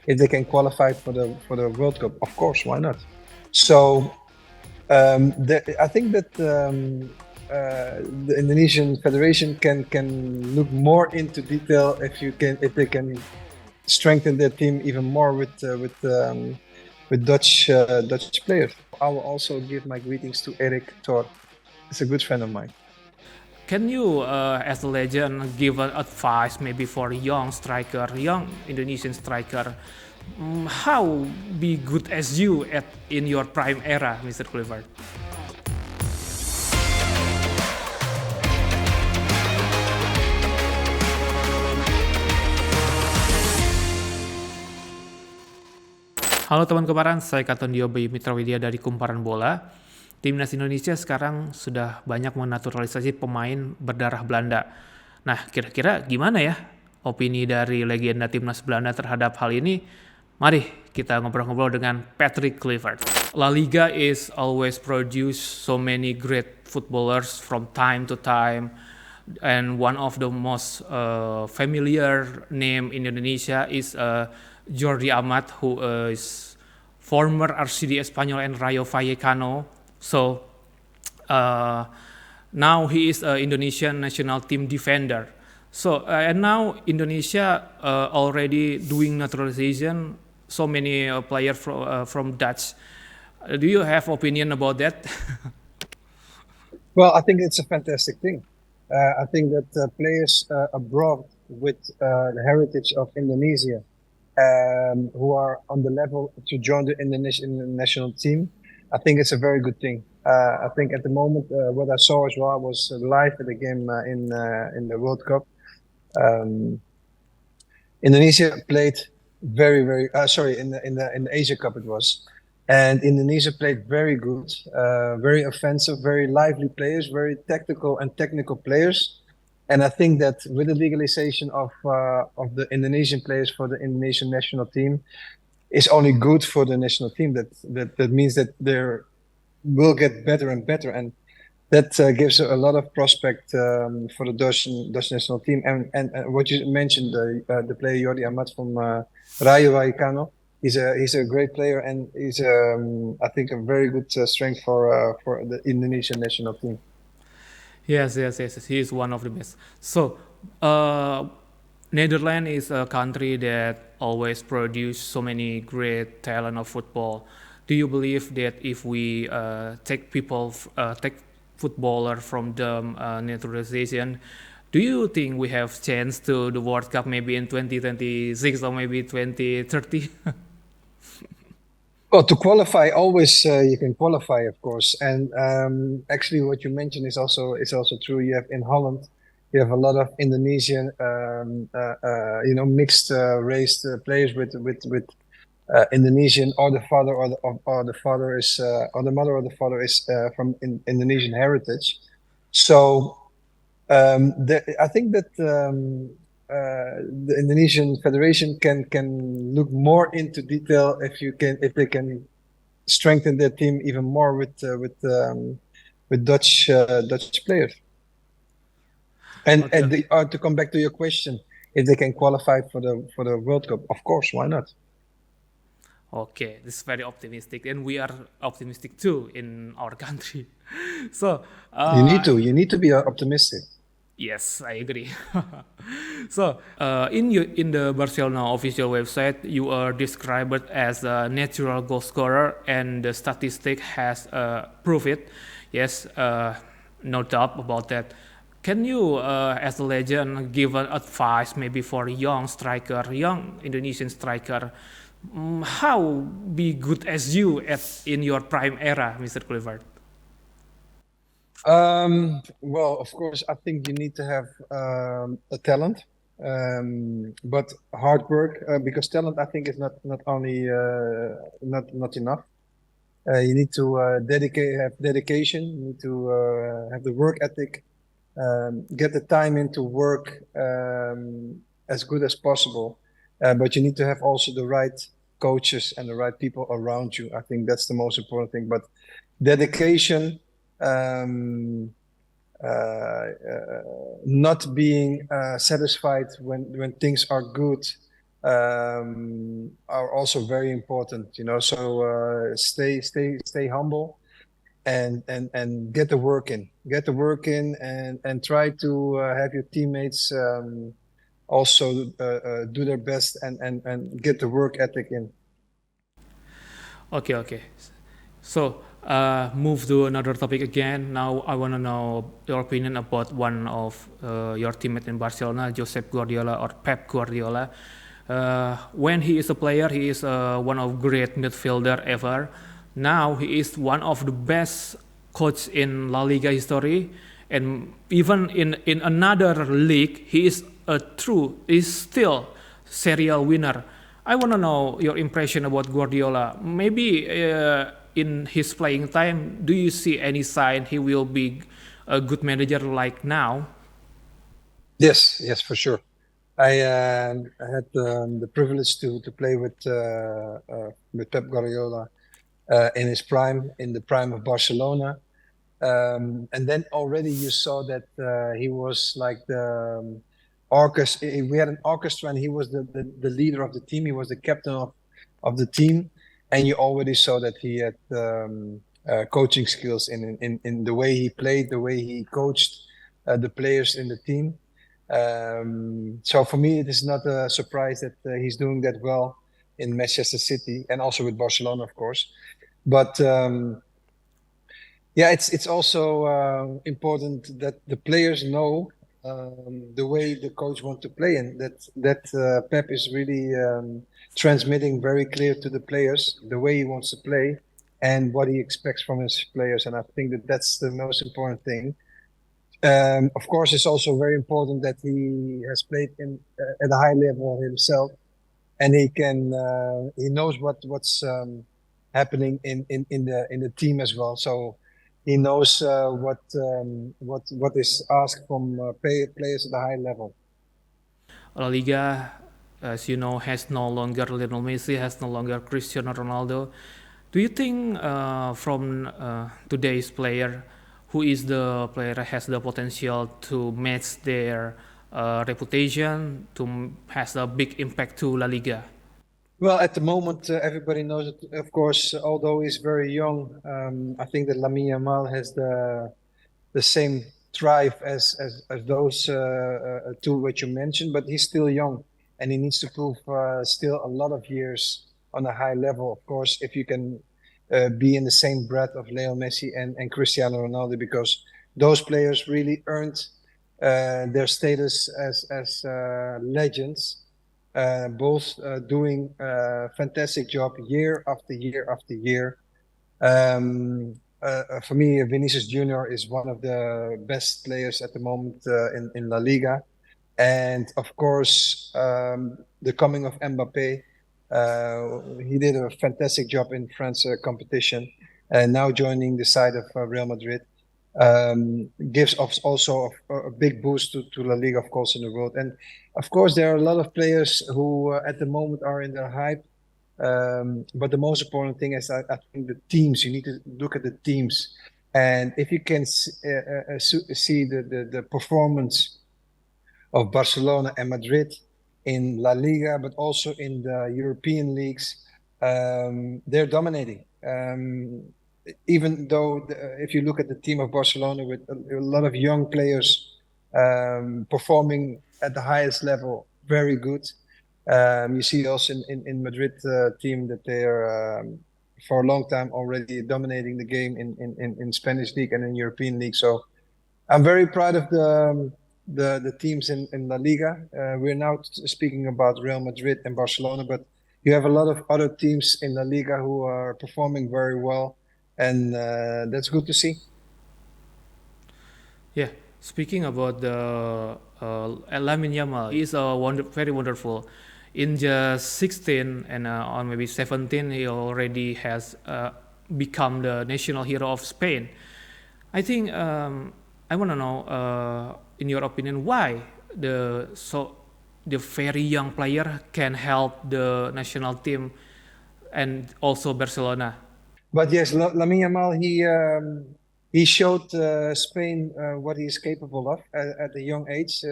if they can qualify for the World Cup. Of course, why not? So I think that the Indonesian Federation can look more into detail if they can strengthen their team even more with Dutch players. I will also give my greetings to Erik Thor. He's a good friend of mine. Can you, as a legend, give an advice maybe for young Indonesian striker, how be good as you in your prime era, Mr. Kluivert? Halo teman kumparan, saya Katon Diobi Mitra Widya dari Kumparan Bola. Timnas Indonesia sekarang sudah banyak menaturalisasi pemain berdarah Belanda. Nah, kira-kira gimana ya opini dari legenda Timnas Belanda terhadap hal ini? Mari kita ngobrol-ngobrol dengan Patrick Kluivert. LALIGA is always produce so many great footballers from time to time. And one of the most familiar name in Indonesia is Jordi Amat, who is former RCD Espanyol and Rayo Vallecano. So now he is an Indonesian national team defender. So and now Indonesia already doing naturalization. So many players from Dutch. Do you have opinion about that? Well, I think it's a fantastic thing. I think that players abroad with the heritage of Indonesia who are on the level to join the Indonesian national team, I think it's a very good thing. I think at the moment, what I saw as well, I was live at the game in the World Cup. Indonesia played very, very. In the Asia Cup it was, and Indonesia played very good, very offensive, very lively players, very tactical and technical players. And I think that with the legalization of the Indonesian players for the Indonesian national team is only good for the national team. That means that they will get better and better, and that gives a lot of prospect for the Dutch national team. And what you mentioned, the player Jordi Amat from Rayo Vallecano, he's a great player, and he's I think a very good strength for the Indonesian national team. Yes. He is one of the best. So, Netherlands is a country that always produce so many great talent of football. Do you believe that if we take footballer from the naturalization, do you think we have chance to the World Cup maybe in 2026 or maybe 2030? Well, to qualify, always you can qualify, of course. And actually, what you mentioned is also true. You have in Holland, you have a lot of Indonesian, mixed race players with Indonesian, or the father or the father is or the mother or the father is from Indonesian heritage. So I think that the Indonesian Federation can look more into detail if they can strengthen their team even more with Dutch players. And Okay. to come back to your question, if they can qualify for the World Cup, of course, why not? Okay, this is very optimistic, and we are optimistic too in our country. So You need to be optimistic. yes, I agree. So in the Barcelona official website, you are described as a natural goal scorer, and the statistic has proved it. Yes, no doubt about that. Can you, as a legend, give an advice maybe for young Indonesian striker, how be good as you in your prime era, Mr. Kluivert? Well, of course, I think you need to have a talent, but hard work, because talent, I think, is not only not enough. You need to have dedication. You need to have the work ethic, get the time into work as good as possible. But you need to have also the right coaches and the right people around you. I think that's the most important thing. But dedication, not being satisfied when things are good, are also very important. So stay humble and get the work in. Get the work in and try to have your teammates also do their best and get the work ethic in. Okay. So, move to another topic again. Now, I want to know your opinion about one of your teammates in Barcelona, Josep Guardiola or Pep Guardiola. When he is a player, he is one of great midfielder ever. Now he is one of the best coach in La Liga history, and even in another league, he is still serial winner. I want to know your impression about Guardiola. Maybe in his playing time, do you see any sign he will be a good manager like now? Yes, for sure. I had the privilege to play with Pep Guardiola in his prime, in the prime of Barcelona. And then already you saw that he was like the orchestra. We had an orchestra, and he was the leader of the team. He was the captain of the team, and you already saw that he had coaching skills in the way he played, the way he coached the players in the team. So for me, it is not a surprise that he's doing that well in Manchester City and also with Barcelona, of course. But yeah, it's also important that the players know the way the coach wants to play, and that Pep is really transmitting very clear to the players the way he wants to play and what he expects from his players. And I think that that's the most important thing. Of course, it's also very important that he has played at a high level himself, and he knows what's happening in the team as well. So he knows what is asked from players at a high level. La Liga, as you know, has no longer Lionel Messi, has no longer Cristiano Ronaldo. Do you think from today's player, who is the player has the potential to match their reputation, to has a big impact to La Liga? Well, at the moment, everybody knows it. Of course, although he's very young, I think that Lamine Yamal has the same drive as those two which you mentioned, but he's still young and he needs to prove still a lot of years on a high level. Of course, if you can be in the same breath of Lionel Messi and Cristiano Ronaldo, because those players really earned their status as legends, both doing a fantastic job year after year after year. For me, Vinicius Junior is one of the best players at the moment in La Liga. And of course, the coming of Mbappe, he did a fantastic job in France competition, and now joining the side of Real Madrid gives us also a big boost to La Liga, of course, in the world. And of course, there are a lot of players who at the moment are in their hype. But the most important thing is, I think, the teams. You need to look at the teams, and if you can see the performance of Barcelona and Madrid in La Liga, but also in the European leagues, they're dominating. Even though if you look at the team of Barcelona with a lot of young players performing at the highest level, very good. You see also in Madrid team that they are for a long time already dominating the game in Spanish league and in European league. So I'm very proud of the teams in La Liga. We're now speaking about Real Madrid and Barcelona, but you have a lot of other teams in La Liga who are performing very well, and that's good to see. Yeah, speaking about the Lamine Yamal, he is very wonderful. In just 16 and on maybe 17, he already has become the national hero of Spain. I think I want to know, in your opinion, why the very young player can help the national team and also Barcelona. But yes, Lamine Yamal, he showed Spain what he is capable of at a young age.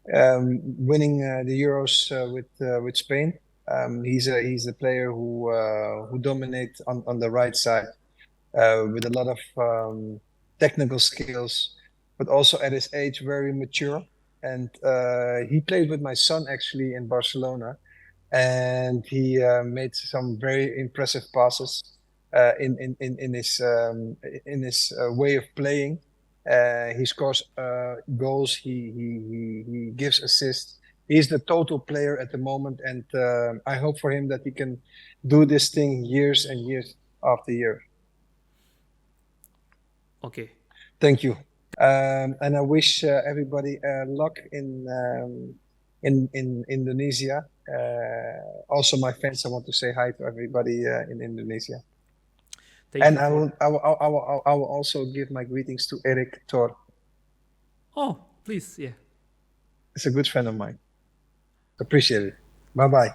winning the Euros with Spain. He's a player who dominates on the right side with a lot of technical skills, but also at his age very mature. And he played with my son actually in Barcelona, and he made some very impressive passes in his way of playing. He scores goals. He gives assists. He's the total player at the moment, and I hope for him that he can do this thing years and years after year. Oke. Thank you, and I wish everybody luck in Indonesia. Also, my fans, I want to say hi to everybody in Indonesia. Thank And you for... I will also give my greetings to Eric Tor. Oh, please, yeah. He's a good friend of mine. Appreciate it. Bye bye.